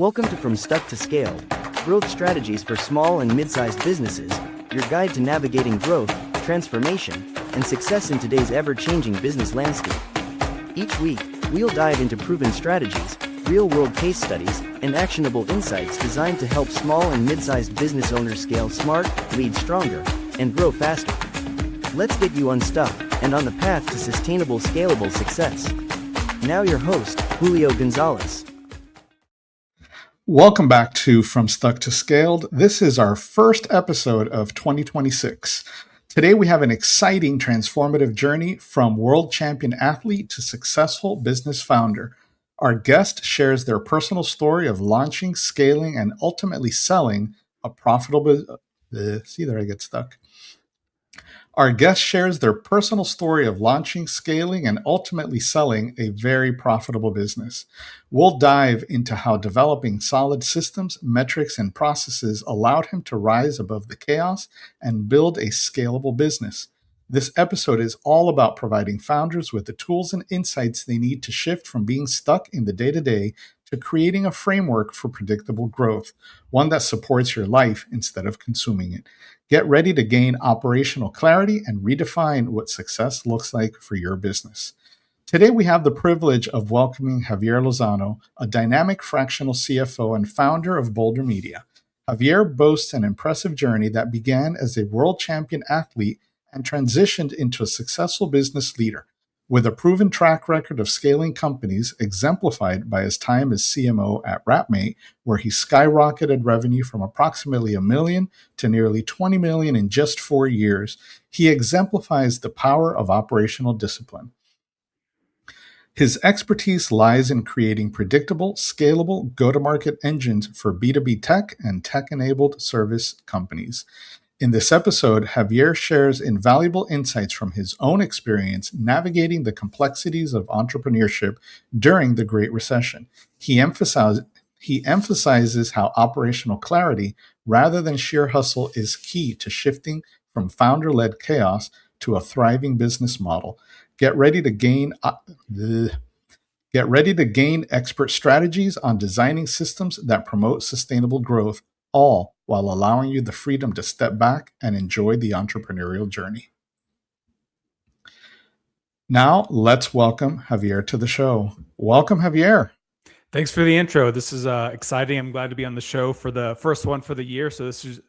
Welcome to From Stuck to Scaled, growth strategies for small and mid-sized businesses, your guide to navigating growth, transformation, and success in today's ever-changing business landscape. Each week, we'll dive into proven strategies, real-world case studies, and actionable insights designed to help small and mid-sized business owners scale smart, lead stronger, and grow faster. Let's get you unstuck and on the path to sustainable, scalable success. Now your host, Julio Gonzalez. Welcome back to From Stuck to Scaled. This is our first episode of 2026. Today we have an exciting transformative journey from world champion athlete to successful business founder. Our guest shares their personal story of launching, scaling, and ultimately selling a profitable Our guest shares their personal story of launching, scaling, and ultimately selling a very profitable business. We'll dive into how developing solid systems, metrics, and processes allowed him to rise above the chaos and build a scalable business. This episode is all about providing founders with the tools and insights they need to shift from being stuck in the day-to-day to creating a framework for predictable growth, one that supports your life instead of consuming it. Get ready to gain operational clarity and redefine what success looks like for your business. Today, we have the privilege of welcoming Javier Lozano, a dynamic fractional CFO and founder of Boulder Media. Javier boasts an impressive journey that began as a world champion athlete and transitioned into a successful business leader. With a proven track record of scaling companies exemplified by his time as CMO at Wrapmate, where he skyrocketed revenue from approximately $1 million to nearly $20 million in just 4 years, he exemplifies the power of operational discipline. His expertise lies in creating predictable, scalable go-to-market engines for B2B tech and tech-enabled service companies. In this episode, Javier shares invaluable insights from his own experience navigating the complexities of entrepreneurship during the Great Recession. He emphasizes how operational clarity, rather than sheer hustle, is key to shifting from founder-led chaos to a thriving business model. Get ready to gain expert strategies on designing systems that promote sustainable growth, all while allowing you the freedom to step back and enjoy the entrepreneurial journey. Now, let's welcome Javier to the show. Welcome, Javier. Thanks for the intro. This is exciting. I'm glad to be on the show for the first one for the year. So this is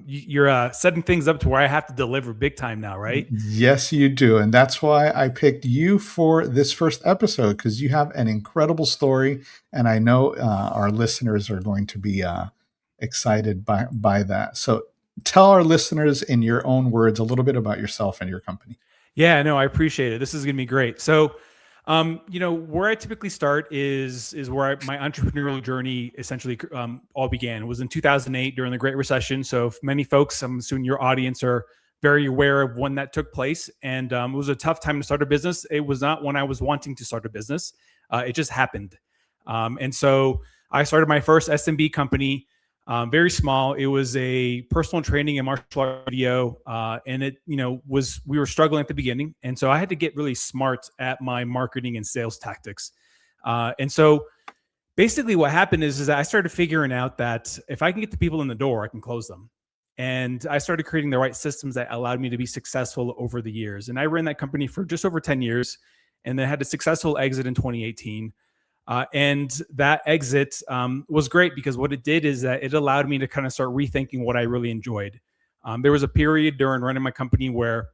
you're setting things up to where I have to deliver big time now, right? Yes, you do. And that's why I picked you for this first episode, because you have an incredible story. And I know our listeners are going to be excited by that. So tell our listeners in your own words a little bit about yourself and your company. Yeah, no, I appreciate it. This is going to be great. So, where I typically start is where my entrepreneurial journey essentially all began. It was in 2008 during the Great Recession. So many folks, I'm assuming your audience, are very aware of when that took place. And it was a tough time to start a business. It was not when I was wanting to start a business. It just happened. And so I started my first SMB company. Very small. It was a personal training and martial art video. And it, we were struggling at the beginning. And so I had to get really smart at my marketing and sales tactics. And so basically what happened is that I started figuring out that if I can get the people in the door, I can close them. And I started creating the right systems that allowed me to be successful over the years. And I ran that company for just over 10 years and then had a successful exit in 2018. And that exit was great because what it did is that it allowed me to kind of start rethinking what I really enjoyed. There was a period during running my company where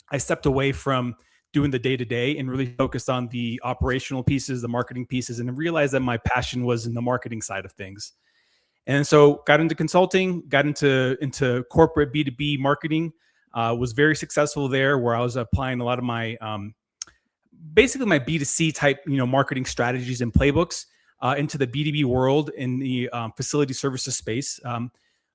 I stepped away from doing the day-to-day and really focused on the operational pieces, the marketing pieces, and realized that my passion was in the marketing side of things. And so got into consulting, got into corporate B2B marketing, was very successful there, where I was applying a lot of my basically my B2C type, marketing strategies and playbooks into the B2B world in the facility services space,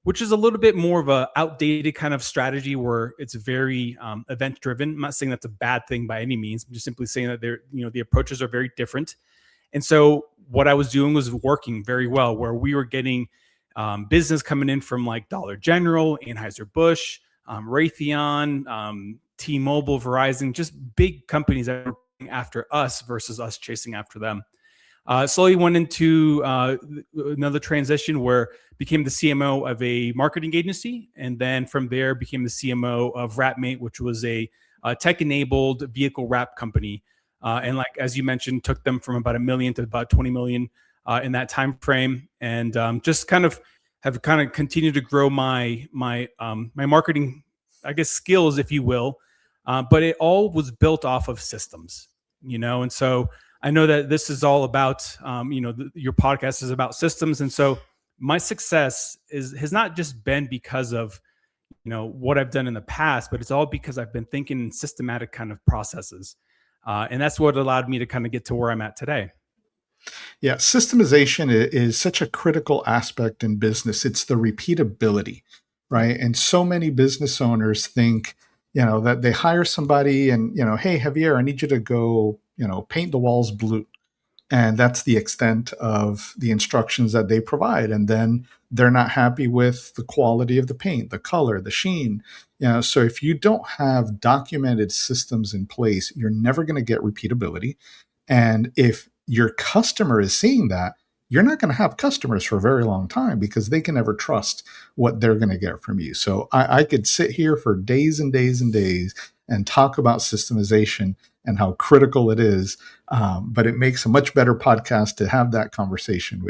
which is a little bit more of a outdated kind of strategy where it's very event driven. I'm not saying that's a bad thing by any means. I'm just simply saying that the approaches are very different. And so what I was doing was working very well, where we were getting business coming in from like Dollar General, Anheuser-Busch, Raytheon, T-Mobile, Verizon, just big companies that were after us versus us chasing after them. Slowly went into another transition where became the CMO of a marketing agency, and then from there became the CMO of Wrapmate, which was a tech-enabled vehicle wrap company. And like as you mentioned, took them from about 1 million to about 20 million in that time frame, and just kind of have kind of continued to grow my marketing, I guess, skills, if you will. But it all was built off of systems, and so I know that this is all about, your podcast is about systems. And so my success has not just been because of, what I've done in the past, but it's all because I've been thinking in systematic kind of processes. And that's what allowed me to kind of get to where I'm at today. Yeah, systemization is such a critical aspect in business. It's the repeatability, right? And so many business owners think, that they hire somebody and, hey, Javier, I need you to go, paint the walls blue. And that's the extent of the instructions that they provide. And then they're not happy with the quality of the paint, the color, the sheen. So if you don't have documented systems in place, you're never going to get repeatability. And if your customer is seeing that, you're not going to have customers for a very long time because they can never trust what they're going to get from you. So I could sit here for days and days and days and talk about systemization and how critical it is. But it makes a much better podcast to have that conversation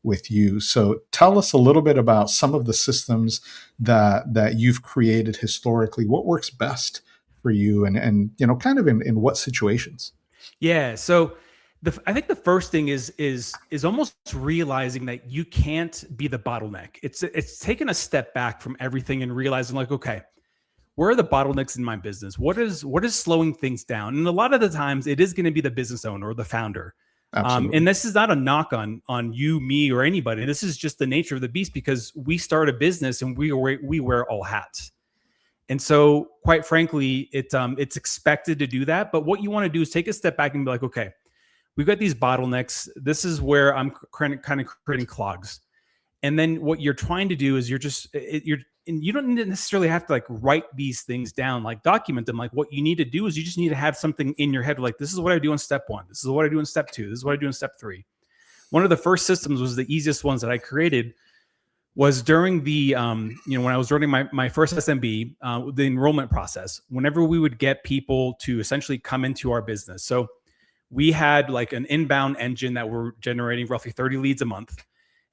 with you. So tell us a little bit about some of the systems that you've created historically. What works best for you, and kind of in what situations? Yeah. So I think the first thing is almost realizing that you can't be the bottleneck. It's taking a step back from everything and realizing like, okay, where are the bottlenecks in my business? What is slowing things down? And a lot of the times it is going to be the business owner or the founder. Absolutely. And this is not a knock on you, me, or anybody. This is just the nature of the beast because we start a business and we wear all hats. And so, quite frankly, it's expected to do that. But what you want to do is take a step back and be like, okay, we've got these bottlenecks. This is where I'm kind of creating clogs. And then what you're trying to do is and you don't necessarily have to like write these things down, like document them. Like what you need to do is you just need to have something in your head. Like, this is what I do in step 1. This is what I do in step 2. This is what I do in step 3. One of the first systems was the easiest ones that I created was during the, when I was running my first SMB, the enrollment process, whenever we would get people to essentially come into our business. So we had like an inbound engine that were generating roughly 30 leads a month.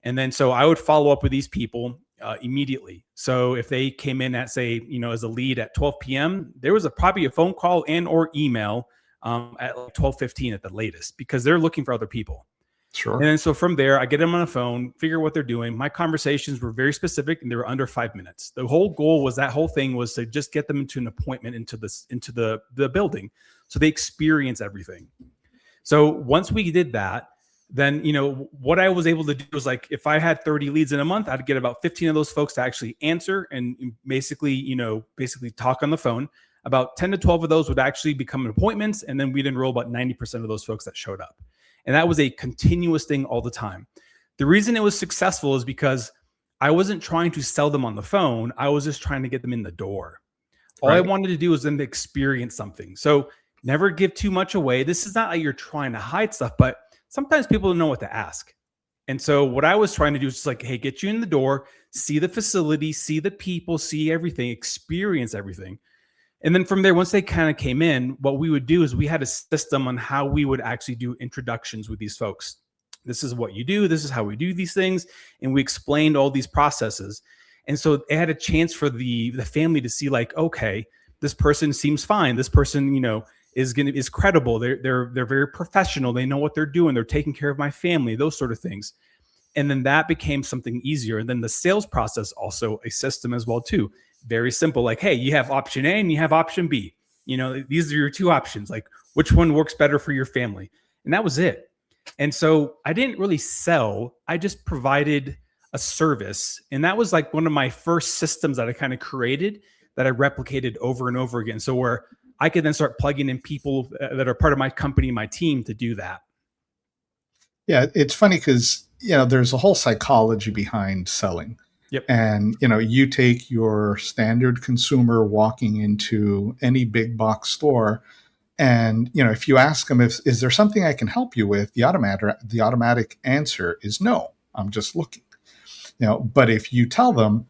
And then, so I would follow up with these people immediately. So if they came in at, say, as a lead at 12 p.m., there was probably a phone call and or email at like 12:15 at the latest, because they're looking for other people. Sure. And then so from there, I get them on the phone, figure what they're doing. My conversations were very specific and they were under 5 minutes. The whole goal was to just get them into an appointment into the building, so they experience everything. So once we did that, then, what I was able to do was, like, if I had 30 leads in a month, I'd get about 15 of those folks to actually answer and basically talk on the phone. About 10 to 12 of those would actually become appointments. And then we'd enroll about 90% of those folks that showed up. And that was a continuous thing all the time. The reason it was successful is because I wasn't trying to sell them on the phone. I was just trying to get them in the door. All I wanted to do was them to experience something. So never give too much away. This is not like you're trying to hide stuff, but sometimes people don't know what to ask. And so what I was trying to do is just like, hey, get you in the door, see the facility, see the people, see everything, experience everything. And then from there, once they kind of came in, what we would do is we had a system on how we would actually do introductions with these folks. This is what you do. This is how we do these things. And we explained all these processes. And so it had a chance for the family to see, like, okay, this person seems fine. This person, is credible. They're very professional. They know what they're doing. They're taking care of my family, those sort of things. And then that became something easier. And then the sales process, also a system as well too. Very simple. Like, hey, you have option A and you have option B. These are your two options. Like, which one works better for your family? And that was it. And so I didn't really sell. I just provided a service. And that was like one of my first systems that I kind of created that I replicated over and over again. So where I could then start plugging in people that are part of my company, my team, to do that. Yeah, it's funny because, there's a whole psychology behind selling. Yep. And, you take your standard consumer walking into any big box store, And if you ask them, is there something I can help you with, the automatic answer is no. I'm just looking. But if you tell them,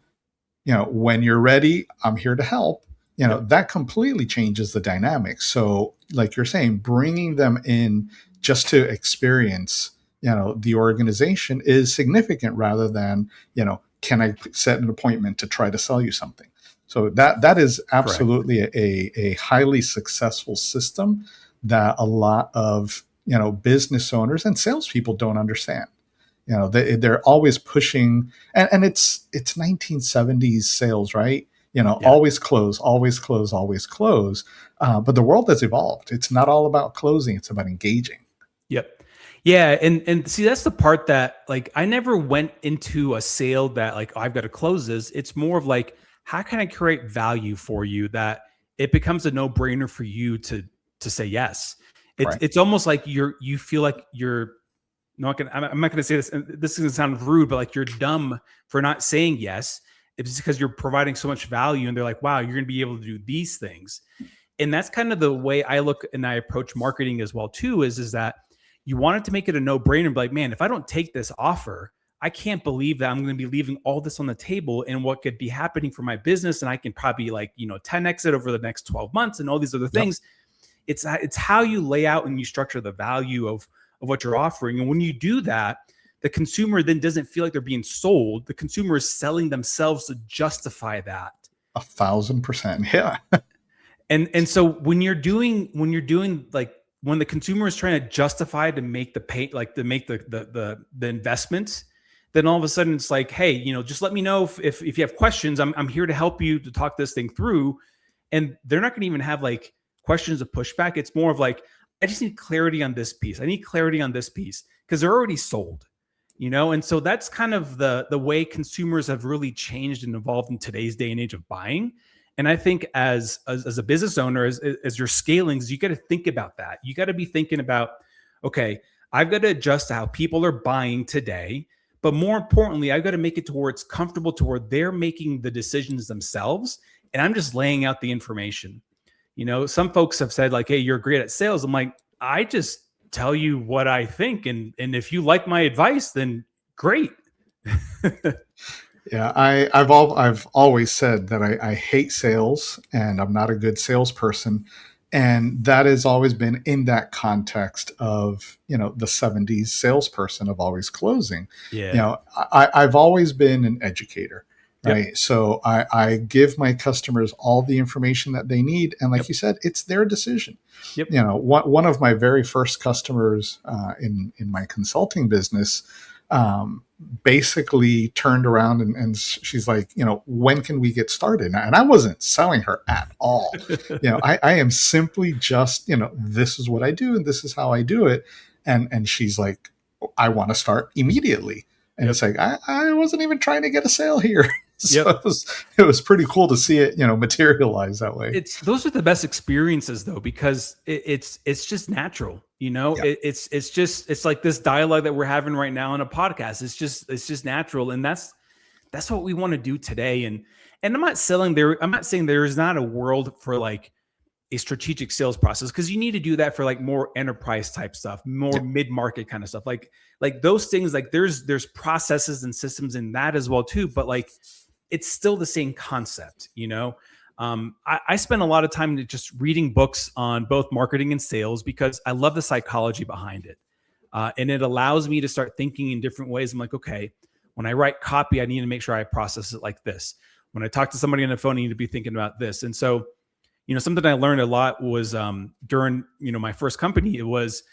when you're ready, I'm here to help. That completely changes the dynamic. So, like you're saying, bringing them in just to experience, the organization is significant rather than, can I set an appointment to try to sell you something? So that is absolutely a highly successful system that a lot of, business owners and salespeople don't understand. They're always pushing, and it's 1970s sales, right? Always close, always close, always close. But the world has evolved. It's not all about closing; it's about engaging. Yep. Yeah, and see, that's the part that, like, I never went into a sale that, like, oh, I've got to close this. It's more of like, how can I create value for you that it becomes a no-brainer for you to say yes. It's almost like you feel like you're not gonna. I'm not gonna say this. And this is gonna sound rude, but like, you're dumb for not saying yes. It's because you're providing so much value, and they're like, wow, you're gonna be able to do these things. And that's kind of the way I look and I approach marketing as well too. Is that you want it to make it a no-brainer, but like, man, if I don't take this offer, I can't believe that I'm going to be leaving all this on the table and what could be happening for my business. And I can probably 10x it over the next 12 months and all these other things. Yep. It's how you lay out and you structure the value of what you're offering. And when you do that, the consumer then doesn't feel like they're being sold. The consumer is selling themselves to justify that. 1,000%. Yeah. And so when you're doing like, when the consumer is trying to justify to make the pay, like to make the investments, then all of a sudden it's like, hey, just let me know if you have questions. I'm here to help you to talk this thing through. And they're not going to even have like questions of pushback. It's more of like, I just need clarity on this piece. I need clarity on this piece, because they're already sold, And so that's kind of the way consumers have really changed and evolved in today's day and age of buying. And I think as a business owner, as you're scaling, you got to think about that. You got to be thinking about, okay, I've got to adjust to how people are buying today. But more importantly, I've got to make it to where it's comfortable to where they're making the decisions themselves. And I'm just laying out the information. Some folks have said like, hey, you're great at sales. I'm like, I just tell you what I think. And if you like my advice, then great. Yeah, I've always said that I hate sales and I'm not a good salesperson. And that has always been in that context of, the 70s salesperson of always closing. Yeah. I've always been an educator, right? Yep. So I give my customers all the information that they need. And like you said, it's their decision. Yep. One of my very first customers in my consulting business basically turned around and she's like, when can we get started? And I wasn't selling her at all. I am simply just, this is what I do and this is how I do it. And she's like, I want to start immediately. And It's like, I wasn't even trying to get a sale here. So it was pretty cool to see it, materialize that way. Those are the best experiences though, because it's just natural, It's like this dialogue that we're having right now on a podcast. It's just natural. And that's what we want to do today. And I'm not saying there is not a world for like a strategic sales process, because you need to do that for like more enterprise type stuff, more mid-market kind of stuff. Like those things, like there's processes and systems in that as well too. But like, it's still the same concept, I spend a lot of time just reading books on both marketing and sales because I love the psychology behind it. And it allows me to start thinking in different ways. I'm like, okay, when I write copy, I need to make sure I process it like this. When I talk to somebody on the phone, I need to be thinking about this. And so, something I learned a lot was during, my first company, it was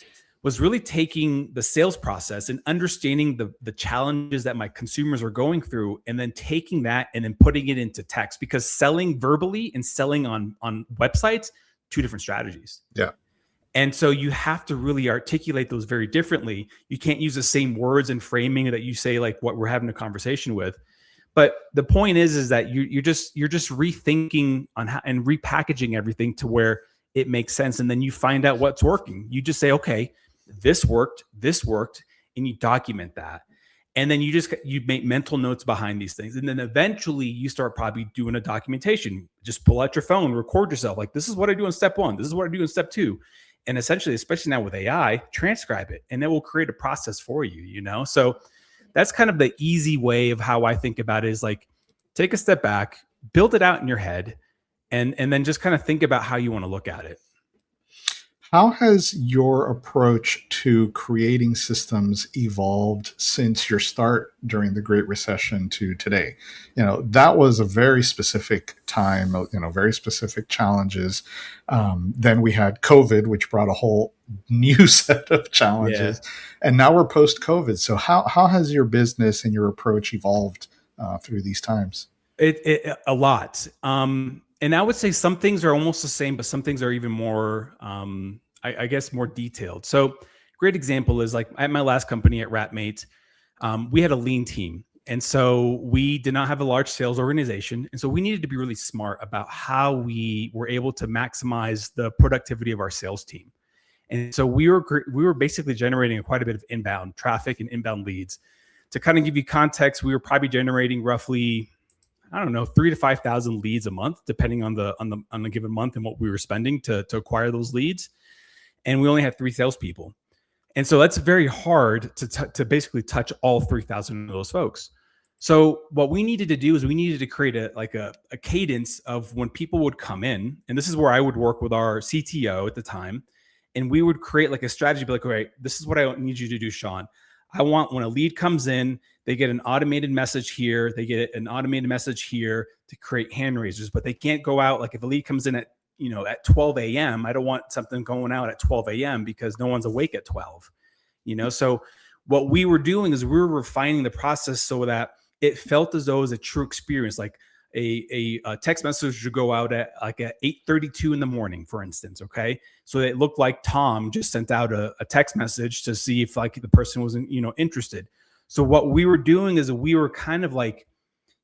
really taking the sales process and understanding the challenges that my consumers are going through, and then taking that and then putting it into text, because selling verbally and selling on websites, two different strategies. Yeah. And so you have to really articulate those very differently. You can't use the same words and framing that you say, like what we're having a conversation with. But the point is that you're just rethinking on how and repackaging everything to where it makes sense. And then you find out what's working. You just say, okay, this worked, and you document that. And then you make mental notes behind these things. And then eventually you start probably doing a documentation. Just pull out your phone, record yourself. Like, this is what I do in step 1. This is what I do in step 2. And essentially, especially now with AI, transcribe it, and it will create a process for you, So that's kind of the easy way of how I think about it, is like, take a step back, build it out in your head, and then just kind of think about how you want to look at it. How has your approach to creating systems evolved since your start during the Great Recession to today? That was a very specific time, very specific challenges. Then we had COVID, which brought a whole new set of challenges. Yeah. And now we're post-COVID. So how has your business and your approach evolved through these times? A lot. And I would say some things are almost the same, but some things are even more, I guess, more detailed. So great example is like at my last company at Wrapmate, we had a lean team. And so we did not have a large sales organization. And so we needed to be really smart about how we were able to maximize the productivity of our sales team. And so we were basically generating quite a bit of inbound traffic and inbound leads. To kind of give you context, we were probably generating roughly, 3,000 to 5,000 leads a month, depending on the given month and what we were spending to acquire those leads. And we only had 3 salespeople. And so that's very hard to basically touch all 3,000 of those folks. So what we needed to do is we needed to create a cadence of when people would come in. And this is where I would work with our CTO at the time. And we would create like a strategy, be like, all right, this is what I need you to do, Sean. I want when a lead comes in, they get an automated message here. They get an automated message here to create hand raisers, but they can't go out. Like if a lead comes in at 12 a.m., I don't want something going out at 12 a.m. because no one's awake at 12, So what we were doing is we were refining the process so that it felt as though it was a true experience. Like a text message would go out at 8:32 in the morning, for instance. Okay. So it looked like Tom just sent out a text message to see if like the person wasn't, interested. So what we were doing is we were kind of like,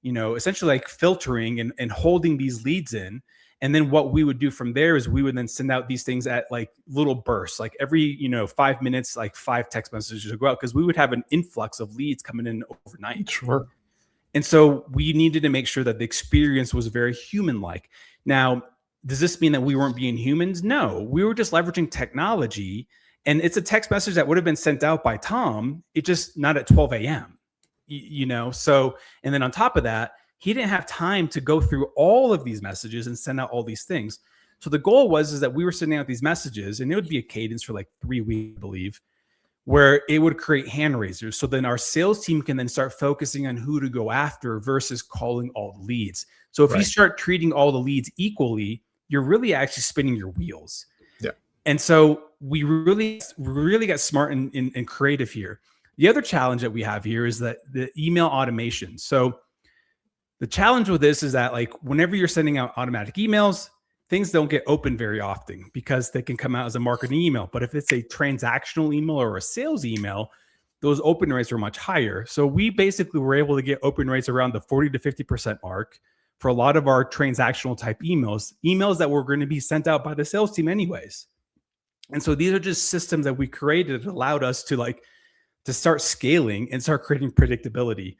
essentially like filtering and holding these leads in. And then what we would do from there is we would then send out these things at like little bursts, like every, 5 minutes, like 5 text messages would go out because we would have an influx of leads coming in overnight. Sure. And so we needed to make sure that the experience was very human-like. Now, does this mean that we weren't being humans? No, we were just leveraging technology. And it's a text message that would have been sent out by Tom. It just not at 12 a.m., So, and then on top of that, he didn't have time to go through all of these messages and send out all these things. So the goal was that we were sending out these messages, and it would be a cadence for like 3 weeks, I believe, where it would create hand raisers. So then our sales team can then start focusing on who to go after versus calling all the leads. So if you start treating all the leads equally, you're really actually spinning your wheels. Yeah. And so we really got smart and creative here. The other challenge that we have here is that the email automation. So the challenge with this is that like whenever you're sending out automatic emails, things don't get opened very often because they can come out as a marketing email. But if it's a transactional email or a sales email, those open rates are much higher. So we basically were able to get open rates around the 40 to 50% mark for a lot of our transactional type emails that were going to be sent out by the sales team anyways. And so these are just systems that we created that allowed us to start scaling and start creating predictability.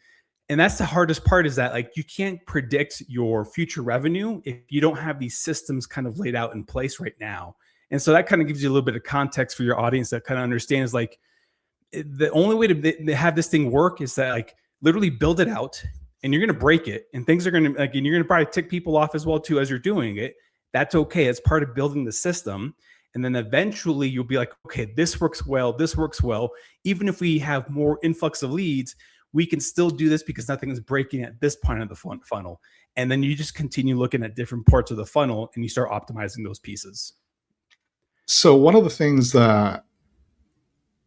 And that's the hardest part, is that like you can't predict your future revenue if you don't have these systems kind of laid out in place right now. And so that kind of gives you a little bit of context for your audience that kind of understands like the only way to have this thing work is that like literally build it out, and you're going to break it, and things are going to and you're going to probably tick people off as well too as you're doing it. That's okay. It's part of building the system. And then eventually you'll be like, okay, this works well. This works well. Even if we have more influx of leads, we can still do this because nothing is breaking at this point of the funnel. And then you just continue looking at different parts of the funnel and you start optimizing those pieces. So one of the things that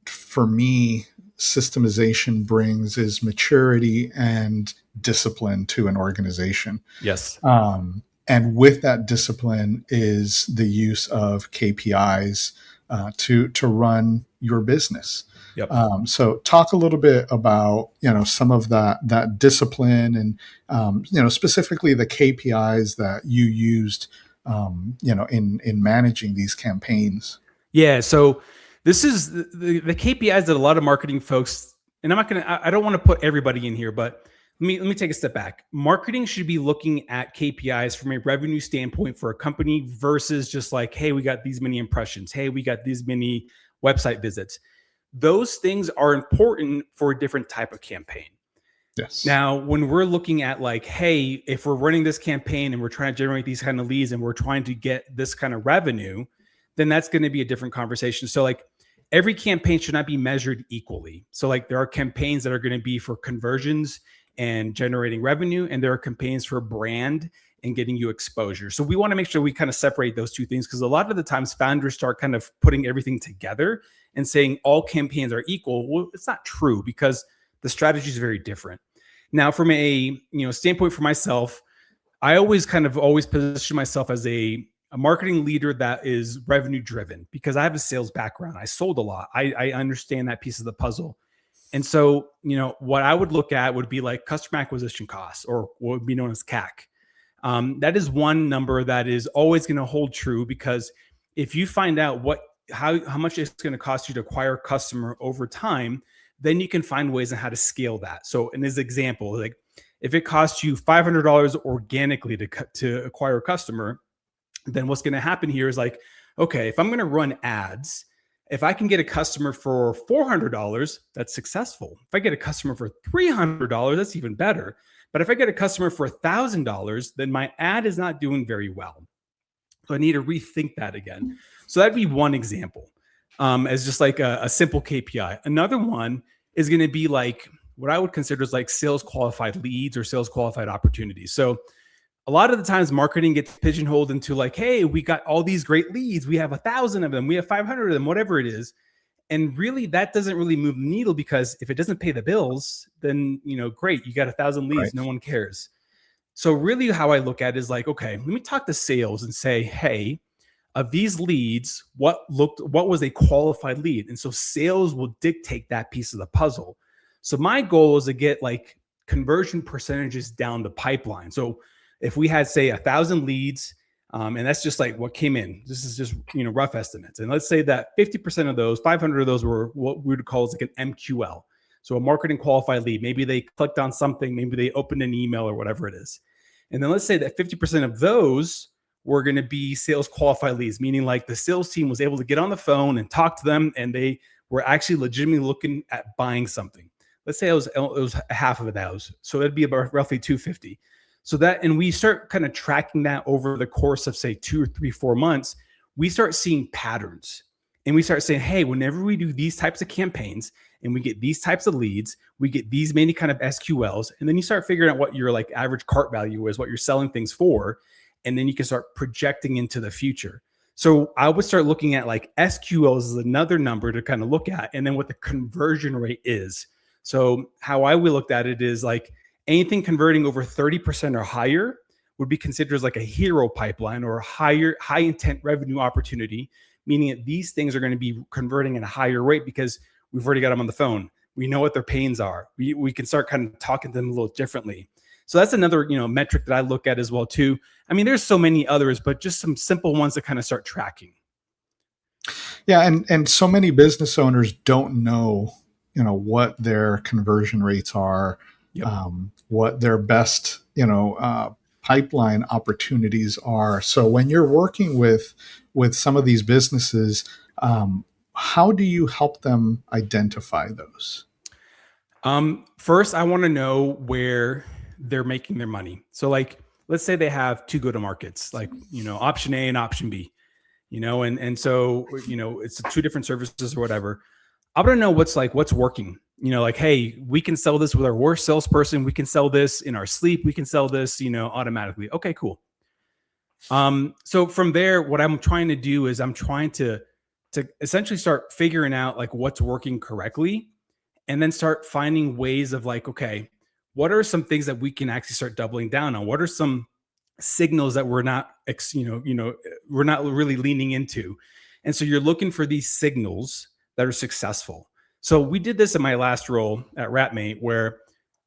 for me, systemization brings is maturity and discipline to an organization. Yes. And with that discipline is the use of KPIs to run your business. Yep. So talk a little bit about, some of that discipline and, specifically the KPIs that you used, in managing these campaigns. Yeah. So this is the KPIs that a lot of marketing folks and I don't want to put everybody in here, but let me take a step back. Marketing should be looking at KPIs from a revenue standpoint for a company versus just like, hey, we got these many impressions. Hey, we got these many website visits. Those things are important for a different type of campaign. Yes. Now, when we're looking at like, hey, if we're running this campaign and we're trying to generate these kind of leads and we're trying to get this kind of revenue, then that's going to be a different conversation. So like every campaign should not be measured equally. So like there are campaigns that are going to be for conversions and generating revenue, and there are campaigns for brand and getting you exposure. So we want to make sure we kind of separate those two things, because a lot of the times founders start kind of putting everything together and saying all campaigns are equal. Well, it's not true, because the strategy is very different. Now, from a standpoint for myself, I always position myself as a marketing leader that is revenue driven, because I have a sales background. I sold a lot. I understand that piece of the puzzle. And so, what I would look at would be like customer acquisition costs, or what would be known as CAC. That is one number that is always going to hold true, because if you find out how much it's going to cost you to acquire a customer over time, then you can find ways on how to scale that. So in this example, like if it costs you $500 organically to acquire a customer, then what's going to happen here is like, okay, if I'm going to run ads, if I can get a customer for $400, that's successful. If I get a customer for $300, that's even better. But if I get a customer for $1,000, then my ad is not doing very well. So I need to rethink that again. So that'd be one example, as just like a simple KPI. Another one is going to be like what I would consider as like sales qualified leads or sales qualified opportunities. So a lot of the times marketing gets pigeonholed into like, hey, we got all these great leads. We have 1,000 of them. We have 500 of them, whatever it is. And really that doesn't really move the needle, because if it doesn't pay the bills, then, great, you got 1,000 leads. Right. No one cares. So really how I look at it is like, okay, let me talk to sales and say, hey, of these leads, what was a qualified lead? And so sales will dictate that piece of the puzzle. So my goal is to get like conversion percentages down the pipeline. So if we had, say, 1,000 leads, and that's just like what came in, this is just, rough estimates. And let's say that 50% of those, 500 of those were what we would call as like an MQL. So a marketing qualified lead. Maybe they clicked on something, maybe they opened an email or whatever it is. And then let's say that 50% of those were going to be sales qualified leads, meaning like the sales team was able to get on the phone and talk to them, and they were actually legitimately looking at buying something. Let's say it was half of those. So that'd be about roughly 250. So that, and we start kind of tracking that over the course of say 2 or 3, 4 months, we start seeing patterns, and we start saying, hey, whenever we do these types of campaigns and we get these types of leads, we get these many kind of SQLs, and then you start figuring out what your like average cart value is, what you're selling things for. And then you can start projecting into the future. So I would start looking at like SQLs as another number to kind of look at, and then what the conversion rate is. So how I would look at it is like anything converting over 30% or higher would be considered as like a hero pipeline or a high intent revenue opportunity, meaning that these things are going to be converting at a higher rate because we've already got them on the phone. We know what their pains are. We can start kind of talking to them a little differently. So that's another, metric that I look at as well too. I mean, there's so many others, but just some simple ones to kind of start tracking. Yeah, and so many business owners don't know, what their conversion rates are, yep. What their best, pipeline opportunities are. So when you're working with some of these businesses, how do you help them identify those? First, I want to know where they're making their money. So like, let's say they have 2 go-to-markets, like, option A and option B, and so, it's 2 different services or whatever. I want to know what's working, like, hey, we can sell this with our worst salesperson. We can sell this in our sleep. We can sell this, automatically. Okay, cool. So from there, what I'm trying to do is I'm trying to essentially start figuring out like what's working correctly, and then start finding ways of like, okay, what are some things that we can actually start doubling down on? What are some signals that we're not, we're not really leaning into? And so you're looking for these signals that are successful. So we did this in my last role at Wrapmate, where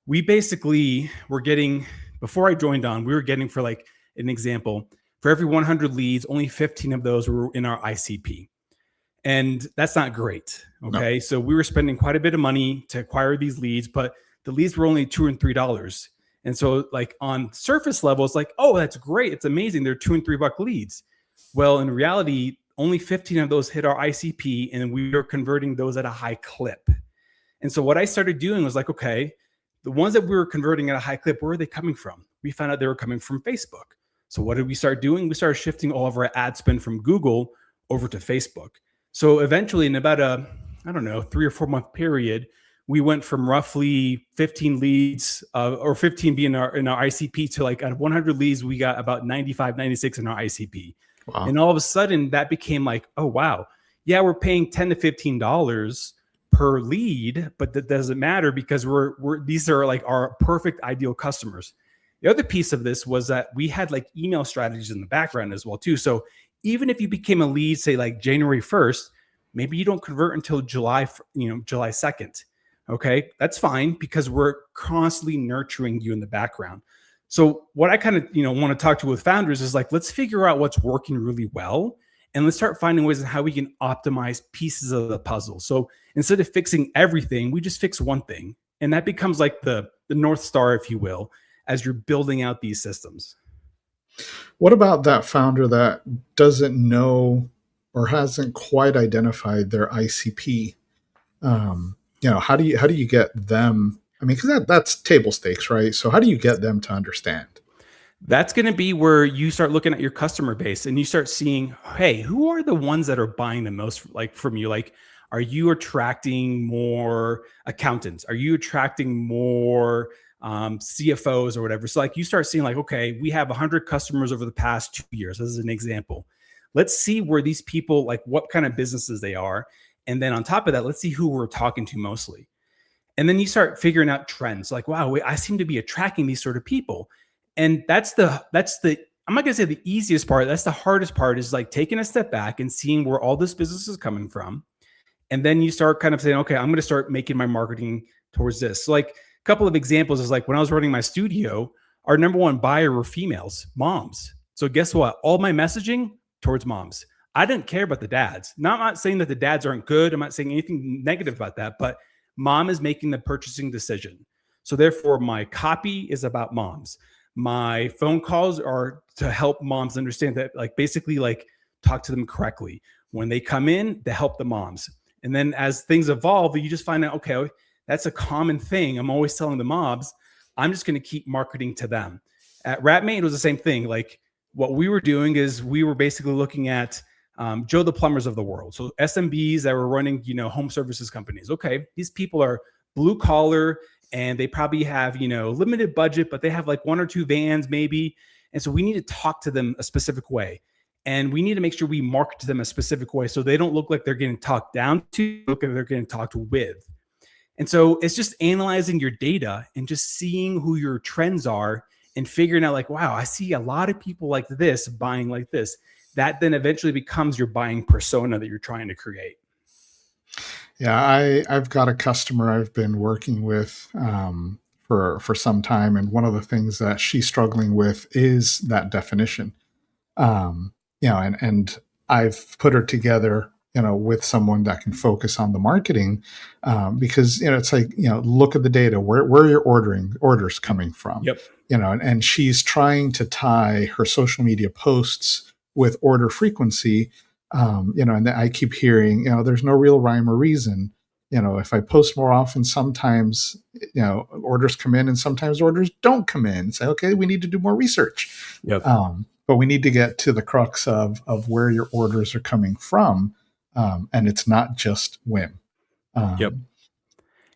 we basically were getting, before I joined on, we were getting, for like an example, for every 100 leads, only 15 of those were in our ICP. And that's not great. No. Okay. So we were spending quite a bit of money to acquire these leads, but the leads were only $2 and $3. And so like on surface level, it's like, oh, that's great. It's amazing. They're $2 and $3 leads. Well, in reality, only 15 of those hit our ICP, and we were converting those at a high clip. And so what I started doing was like, okay, the ones that we were converting at a high clip, where are they coming from? We found out they were coming from Facebook. So what did we start doing? We started shifting all of our ad spend from Google over to Facebook. So eventually in about a, I don't know, 3 or 4 month period, we went from roughly 15 leads or 15 being in our ICP to like out of 100 leads, we got about 95, 96 in our ICP. Wow. And all of a sudden that became like, oh, wow. Yeah, we're paying $10 to $15 per lead, but that doesn't matter because these are like our perfect ideal customers. The other piece of this was that we had like email strategies in the background as well too. So even if you became a lead, say like January 1st, maybe you don't convert until July 2nd. Okay, that's fine because we're constantly nurturing you in the background. So what I kind of, want to talk to with founders is like, let's figure out what's working really well. And let's start finding ways on how we can optimize pieces of the puzzle. So instead of fixing everything, we just fix one thing. And that becomes like the North Star, if you will, as you're building out these systems. What about that founder that doesn't know or hasn't quite identified their ICP? How do you get them? I mean, because that's table stakes, right? So how do you get them to understand? That's going to be where you start looking at your customer base and you start seeing, hey, who are the ones that are buying the most like from you? Like, are you attracting more accountants? Are you attracting more CFOs or whatever? So like you start seeing like, okay, we have 100 customers over the past 2 years. This is an example. Let's see where these people, like what kind of businesses they are. And then on top of that, let's see who we're talking to mostly. And then you start figuring out trends like, wow, wait, I seem to be attracting these sort of people. And that's the, I'm not going to say the easiest part. That's the hardest part is like taking a step back and seeing where all this business is coming from. And then you start kind of saying, okay, I'm going to start making my marketing towards this. So like a couple of examples is like when I was running my studio, our number one buyer were females, moms. So guess what? All my messaging towards moms. I didn't care about the dads. Now, I'm not saying that the dads aren't good. I'm not saying anything negative about that, but mom is making the purchasing decision. So therefore my copy is about moms. My phone calls are to help moms understand that, like basically like talk to them correctly. When they come in, they help the moms. And then as things evolve, you just find out, okay, that's a common thing. I'm always telling the moms, I'm just going to keep marketing to them. At Wrapmate, it was the same thing. Like what we were doing is we were basically looking at Joe the plumbers of the world. So SMBs that were running, home services companies. Okay, these people are blue collar and they probably have, limited budget, but they have like 1 or 2 vans maybe. And so we need to talk to them a specific way. And we need to make sure we market to them a specific way so they don't look like they're getting talked down to, look like they're getting talked with. And so it's just analyzing your data and just seeing who your trends are and figuring out like, wow, I see a lot of people like this buying like this. That then eventually becomes your buying persona that you're trying to create. Yeah, I've got a customer I've been working with for some time, and one of the things that she's struggling with is that definition. And I've put her together, with someone that can focus on the marketing, because it's like look at the data, where are your orders coming from? Yep. And she's trying to tie her social media posts with order frequency. And I keep hearing, there's no real rhyme or reason. If I post more often, sometimes, orders come in and sometimes orders don't come in. Say, okay, we need to do more research. Yep. But we need to get to the crux of where your orders are coming from. And it's not just whim. Yep.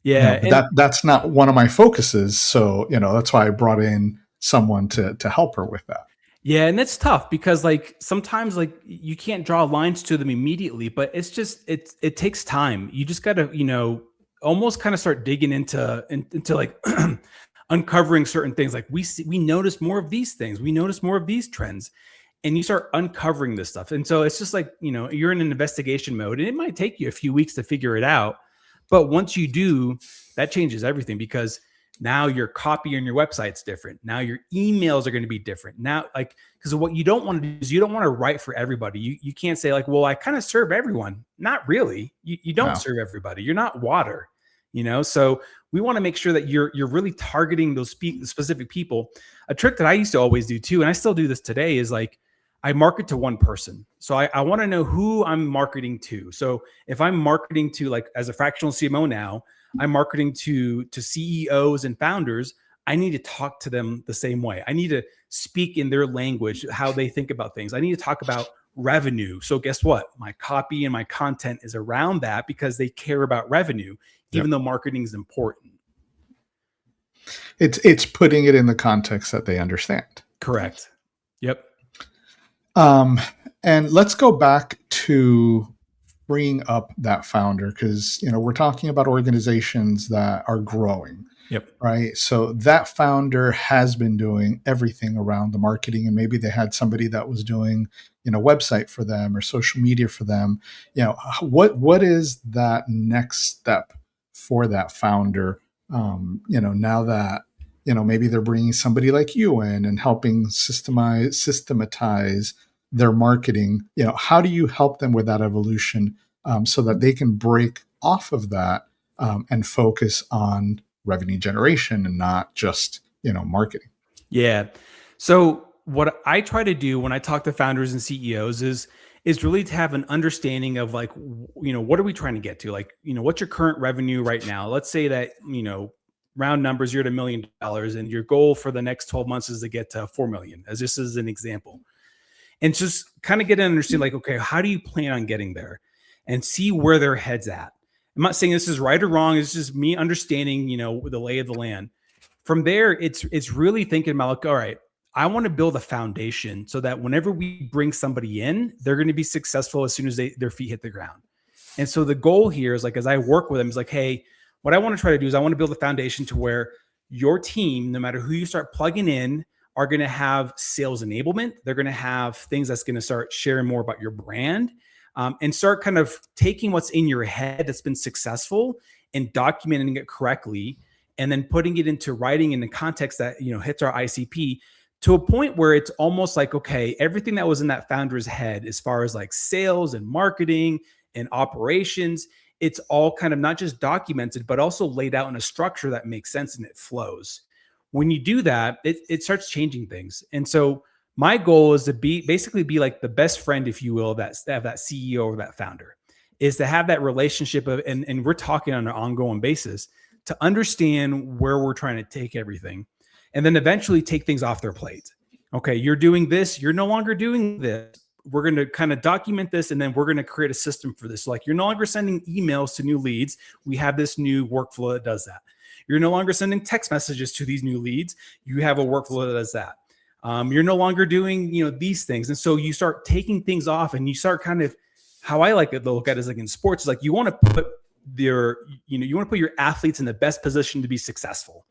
Yeah. That's not one of my focuses. So, that's why I brought in someone to help her with that. Yeah, and it's tough because like sometimes like you can't draw lines to them immediately, but it's just it takes time. You just got to, almost kind of start digging into like uncovering certain things. Like we notice more of these things. We notice more of these trends. And you start uncovering this stuff. And so it's just like, you're in an investigation mode and it might take you a few weeks to figure it out. But once you do, that changes everything because Now your copy on your website's different. Now your emails are going to be different. Now, like, because what you don't want to do is you don't want to write for everybody. You can't say like, well, I kind of serve everyone. Not really. You don't No. serve everybody. You're not water, So we want to make sure that you're really targeting those specific people. A trick that I used to always do too, and I still do this today, is like I market to one person. So I want to know who I'm marketing to. So if I'm marketing to, like, as a fractional CMO now, I'm marketing to CEOs and founders, I need to talk to them the same way. I need to speak in their language, how they think about things. I need to talk about revenue. So guess what? My copy and my content is around that because they care about revenue, even though marketing is important. It's putting it in the context that they understand. Correct. Yep. And let's go back to freeing up that founder, because we're talking about organizations that are growing. Yep. Right. So that founder has been doing everything around the marketing, and maybe they had somebody that was doing, website for them or social media for them. What is that next step for that founder? Now that, maybe they're bringing somebody like you in and helping systematize their marketing. How do you help them with that evolution so that they can break off of that and focus on revenue generation and not just, marketing? Yeah. So what I try to do when I talk to founders and CEOs is really to have an understanding of, like, what are we trying to get to? Like, what's your current revenue right now? Let's say that, round numbers, you're at $1 million and your goal for the next 12 months is to get to 4 million, as this is an example. And just kind of get an understanding, like, okay, how do you plan on getting there, and see where their head's at. I'm not saying this is right or wrong. It's just me understanding, the lay of the land. From there, it's really thinking about, like, all right, I want to build a foundation so that whenever we bring somebody in, they're going to be successful as soon as their feet hit the ground. And so the goal here is, like, as I work with them, is like, hey, what I want to try to do is I want to build a foundation to where your team, no matter who you start plugging in, are going to have sales enablement. They're going to have things that's going to start sharing more about your brand, and start kind of taking what's in your head that's been successful and documenting it correctly, and then putting it into writing in the context that, hits our ICP, to a point where it's almost like, okay, everything that was in that founder's head, as far as like sales and marketing and operations, it's all kind of not just documented, but also laid out in a structure that makes sense and it flows. When you do that, it starts changing things. And so my goal is to basically be like the best friend, if you will, of that CEO or that founder, is to have that relationship of, and we're talking on an ongoing basis, to understand where we're trying to take everything, and then eventually take things off their plate. Okay, you're doing this, you're no longer doing this. We're going to kind of document this, and then we're going to create a system for this. Like, you're no longer sending emails to new leads. We have this new workflow that does that. You're no longer sending text messages to these new leads. You have a workflow that does that. You're no longer doing, these things. And so you start taking things off, and you start kind of, how I like it to look at it is like in sports, is like you want to put you want to put your athletes in the best position to be successful.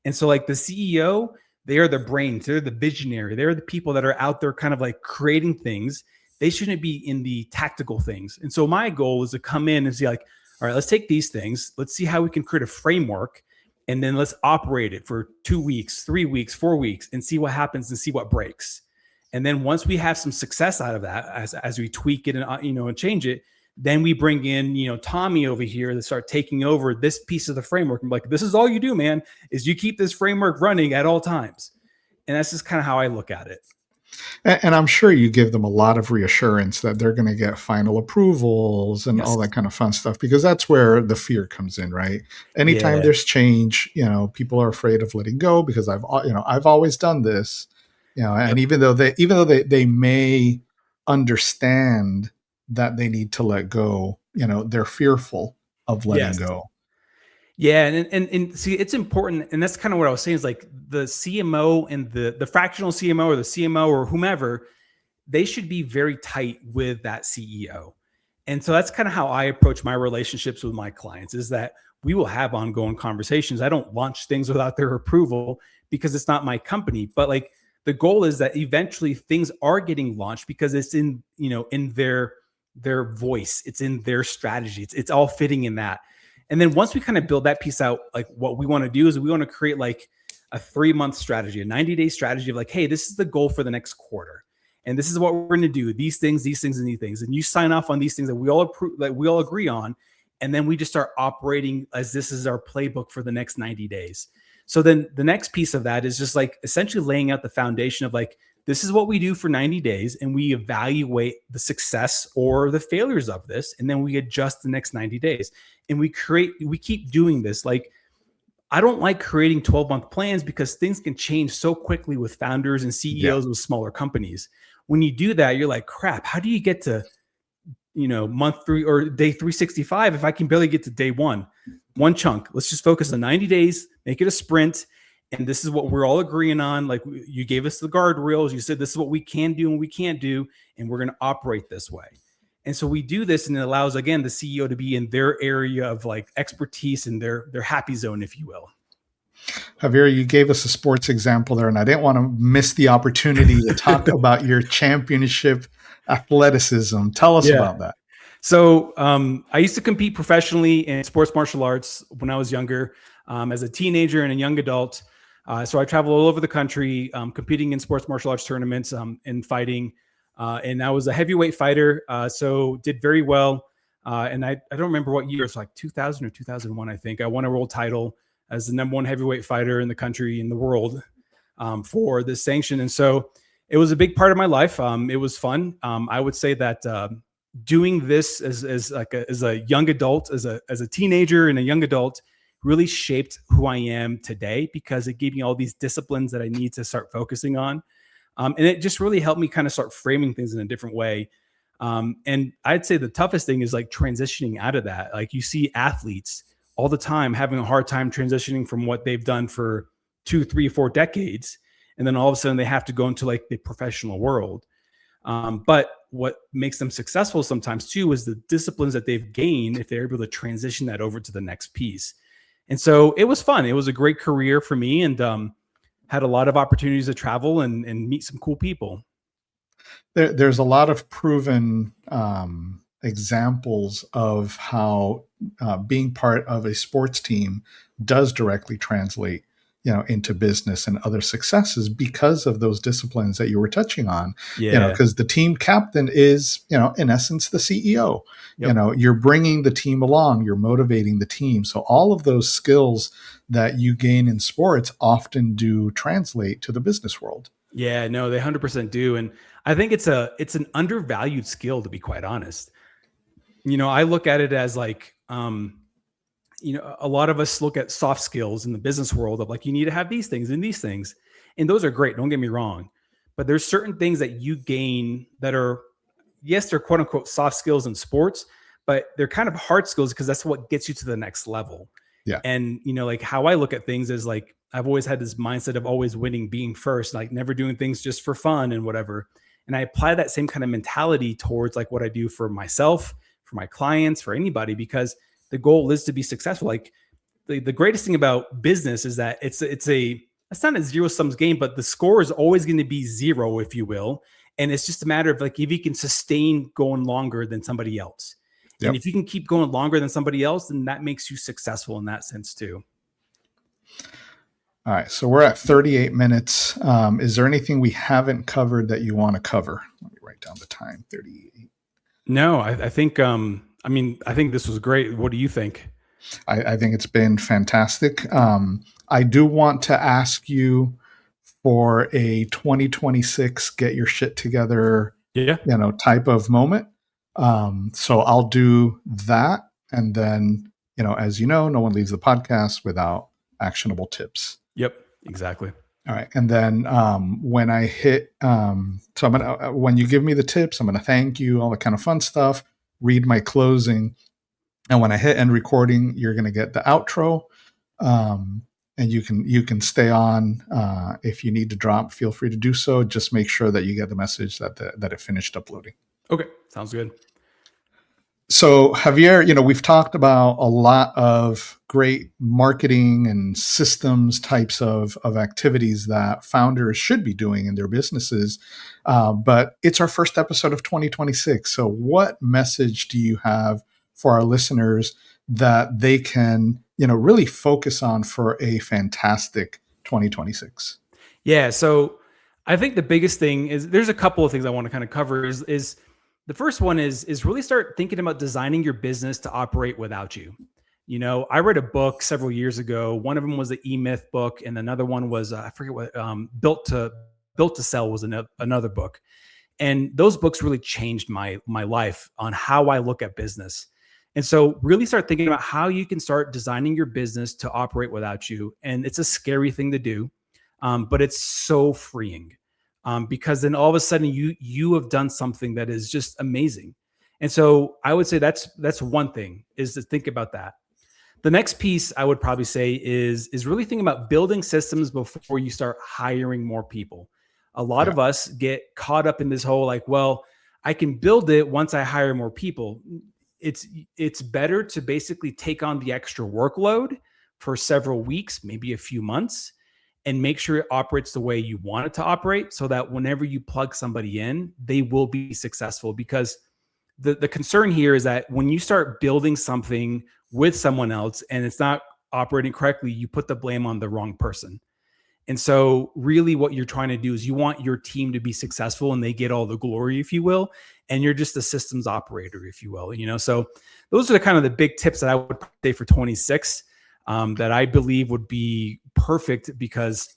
And so, like, the CEO, they are the brains, they're the visionary, they're the people that are out there kind of like creating things. They shouldn't be in the tactical things. And so my goal is to come in and see, like, all right, let's take these things, let's see how we can create a framework, and then let's operate it for 2 weeks, 3 weeks, 4 weeks, and see what happens and see what breaks. And then once we have some success out of that, as we tweak it and and change it, then we bring in Tommy over here to start taking over this piece of the framework. And like, this is all you do, man, is you keep this framework running at all times. And that's just kind of how I look at it. And I'm sure you give them a lot of reassurance that they're going to get final approvals and Yes. all that kind of fun stuff, because that's where the fear comes in, right? Anytime there's change, people are afraid of letting go, because I've always done this, and even though they may understand that they need to let go, they're fearful of letting go. Yeah. And see, it's important. And that's kind of what I was saying, is like the CMO and the fractional CMO or the CMO or whomever, they should be very tight with that CEO. And so that's kind of how I approach my relationships with my clients, is that we will have ongoing conversations. I don't launch things without their approval, because it's not my company. But like, the goal is that eventually things are getting launched because it's in, in their voice, it's in their strategy. It's all fitting in that. And then once we kind of build that piece out, like what we want to do is we want to create like a 3-month strategy, a 90-day strategy of like, hey, this is the goal for the next quarter. And this is what we're going to do. These things, and these things. And you sign off on these things that we all approve, that we all agree on. And then we just start operating as this is our playbook for the next 90 days. So then the next piece of that is just like essentially laying out the foundation of like, this is what we do for 90 days. And we evaluate the success or the failures of this. And then we adjust the next 90 days. And we keep doing this. Like, I don't like creating 12-month plans because things can change so quickly with founders and CEOs with smaller companies. When you do that, you're like, crap, how do you get to, month 3 or day 365 if I can barely get to day 1? One chunk. Let's just focus on 90 days, make it a sprint. And this is what we're all agreeing on. Like, you gave us the guardrails. You said this is what we can do and we can't do, and we're going to operate this way. And so we do this, and it allows, again, the CEO to be in their area of like expertise and their happy zone, if you will. Javier, you gave us a sports example there, and I didn't want to miss the opportunity to talk about your championship athleticism. Tell us about that. So I used to compete professionally in sports martial arts when I was younger, as a teenager and a young adult. So I traveled all over the country, competing in sports martial arts tournaments and fighting. And I was a heavyweight fighter, so did very well. And I don't remember what year. It's like 2000 or 2001, I think. I won a world title as the #1 heavyweight fighter in the country, in the world, for this sanction. And so it was a big part of my life. It was fun. I would say that doing this as a young adult, as a teenager and a young adult, really shaped who I am today, because it gave me all these disciplines that I need to start focusing on. And it just really helped me kind of start framing things in a different way. And I'd say the toughest thing is like transitioning out of that. Like, you see athletes all the time having a hard time transitioning from what they've done for 2, 3, 4 decades. And then all of a sudden they have to go into like the professional world. But what makes them successful sometimes too is the disciplines that they've gained if they're able to transition that over to the next piece. And so it was fun. It was a great career for me, and had a lot of opportunities to travel and meet some cool people. There's a lot of proven examples of how being part of a sports team does directly translate, into business and other successes because of those disciplines that you were touching on. Because the team captain is, in essence, the CEO. Yep. You're bringing the team along, you're motivating the team. So all of those skills that you gain in sports often do translate to the business world. Yeah, no, they 100% do. And I think it's an undervalued skill, to be quite honest. I look at it as like, a lot of us look at soft skills in the business world of like, you need to have these things and these things. And those are great. Don't get me wrong. But there's certain things that you gain that are, yes, they're quote unquote soft skills in sports, but they're kind of hard skills because that's what gets you to the next level. Yeah. And, like how I look at things is like, I've always had this mindset of always winning, being first, like never doing things just for fun and whatever. And I apply that same kind of mentality towards like what I do for myself, for my clients, for anybody, because the goal is to be successful. Like the greatest thing about business is that it's not a zero sums game, but the score is always going to be zero, if you will. And it's just a matter of like, if you can sustain going longer than somebody else. Yep. And if you can keep going longer than somebody else, then that makes you successful in that sense too. All right. So we're at 38 minutes. Is there anything we haven't covered that you want to cover? Let me write down the time, 38. No, I think, I think this was great. What do you think? I think it's been fantastic. I do want to ask you for a 2026 get your shit together, type of moment. So I'll do that. And then, as you know, no one leaves the podcast without actionable tips. Yep, exactly. All right. And then when I hit, when you give me the tips, I'm going to thank you, all the kind of fun stuff, read my closing. And when I hit end recording, you're going to get the outro. And you can stay on. If you need to drop, feel free to do so. Just make sure that you get the message that it finished uploading. Okay. Sounds good. So Javier, we've talked about a lot of great marketing and systems types of activities that founders should be doing in their businesses. But it's our first episode of 2026. So what message do you have for our listeners that they can, really focus on for a fantastic 2026? Yeah. So I think the biggest thing is there's a couple of things I want to kind of cover is the first one is really start thinking about designing your business to operate without you. I read a book several years ago. One of them was the E-Myth book, and another one was I forget what Built to Sell was another book. And those books really changed my life on how I look at business. And so really start thinking about how you can start designing your business to operate without you. And it's a scary thing to do, but it's so freeing, because then all of a sudden you have done something that is just amazing. And so I would say that's one thing, is to think about that. The next piece I would probably say is really thinking about building systems before you start hiring more people. A lot of us get caught up in this whole like, well, I can build it once I hire more people. It's better to basically take on the extra workload for several weeks, maybe a few months, and make sure it operates the way you want it to operate, so that whenever you plug somebody in, they will be successful. Because the concern here is that when you start building something with someone else and it's not operating correctly, you put the blame on the wrong person. And so really what you're trying to do is you want your team to be successful and they get all the glory, if you will, and you're just a systems operator, if you will. So those are the kind of the big tips that I would say for 26, that I believe would be perfect, because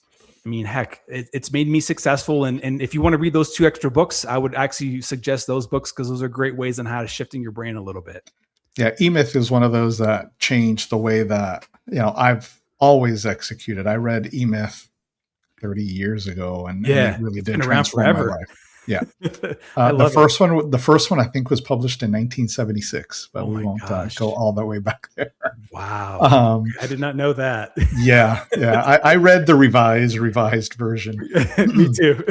heck, it's made me successful. And if you want to read those 2 extra books, I would actually suggest those books, because those are great ways on how to shifting your brain a little bit. Yeah. E-Myth is one of those that changed the way that, I've always executed. I read E-Myth 30 years ago, and it really did transform my life. Yeah. The first one I think was published in 1976, but we won't go all the way back there. Wow. I did not know that. Yeah. I read the revised version. Me too.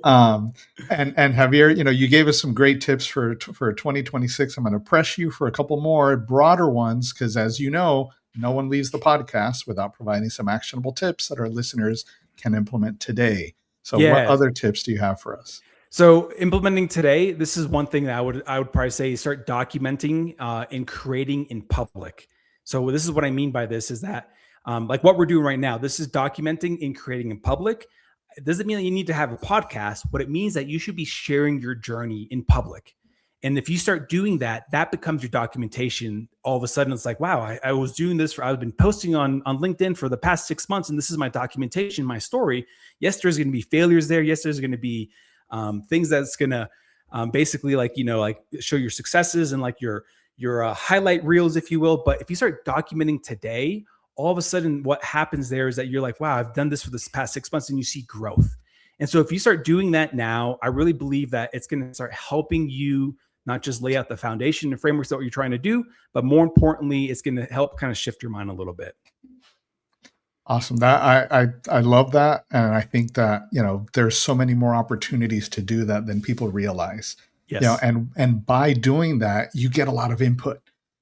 And Javier, you gave us some great tips for 2026. I'm going to press you for a couple more broader ones, because as you know, no one leaves the podcast without providing some actionable tips that our listeners can implement today. So what other tips do you have for us? So implementing today, this is one thing that I would probably say, start documenting and creating in public. So this is what I mean by this is that like what we're doing right now, this is documenting and creating in public. It doesn't mean that you need to have a podcast. What it means that you should be sharing your journey in public. And if you start doing that, that becomes your documentation. All of a sudden, it's like, wow, I was doing this. I've been posting on LinkedIn for the past 6 months, and this is my documentation, my story. Yes, there's going to be failures there. Yes, there's going to be things that's going to basically like show your successes and like your highlight reels, if you will. But if you start documenting today, all of a sudden what happens there is that you're like, wow, I've done this for this past 6 months, and you see growth. And so if you start doing that now, I really believe that it's going to start helping you not just lay out the foundation and frameworks that what you're trying to do, but more importantly, it's going to help kind of shift your mind a little bit. Awesome. That I love that. And I think that, there's so many more opportunities to do that than people realize. Yes. And by doing that, you get a lot of input,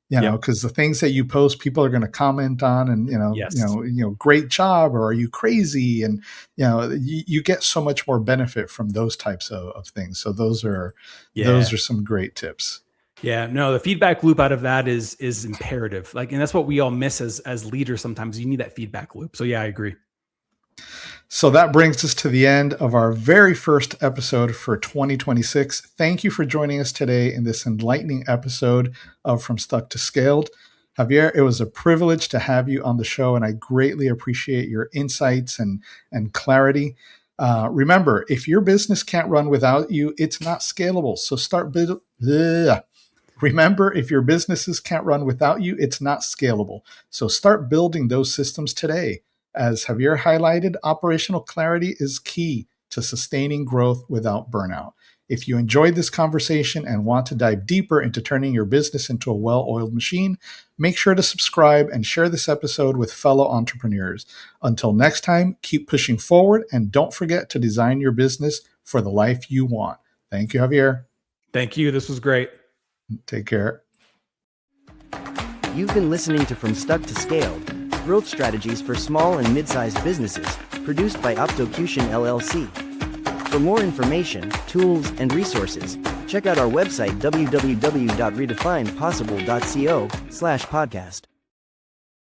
because the things that you post, people are going to comment on and, great job, or are you crazy? And, you get so much more benefit from those types of things. So those are some great tips. Yeah, no, the feedback loop out of that is imperative. And that's what we all miss as leaders. Sometimes you need that feedback loop. So yeah, I agree. So that brings us to the end of our very first episode for 2026. Thank you for joining us today in this enlightening episode of From Stuck to Scaled. Javier, it was a privilege to have you on the show, and I greatly appreciate your insights and clarity. Remember, if your business can't run without you, it's not scalable. So Remember, if your businesses can't run without you, it's not scalable. So start building those systems today. As Javier highlighted, operational clarity is key to sustaining growth without burnout. If you enjoyed this conversation and want to dive deeper into turning your business into a well-oiled machine, make sure to subscribe and share this episode with fellow entrepreneurs. Until next time, keep pushing forward, and don't forget to design your business for the life you want. Thank you, Javier. Thank you. This was great. Take care. You've been listening to From Stuck to Scaled, growth strategies for small and mid-sized businesses, produced by Optocution LLC. For more information, tools, and resources, Check out our website www.redefinepossible.co/podcast.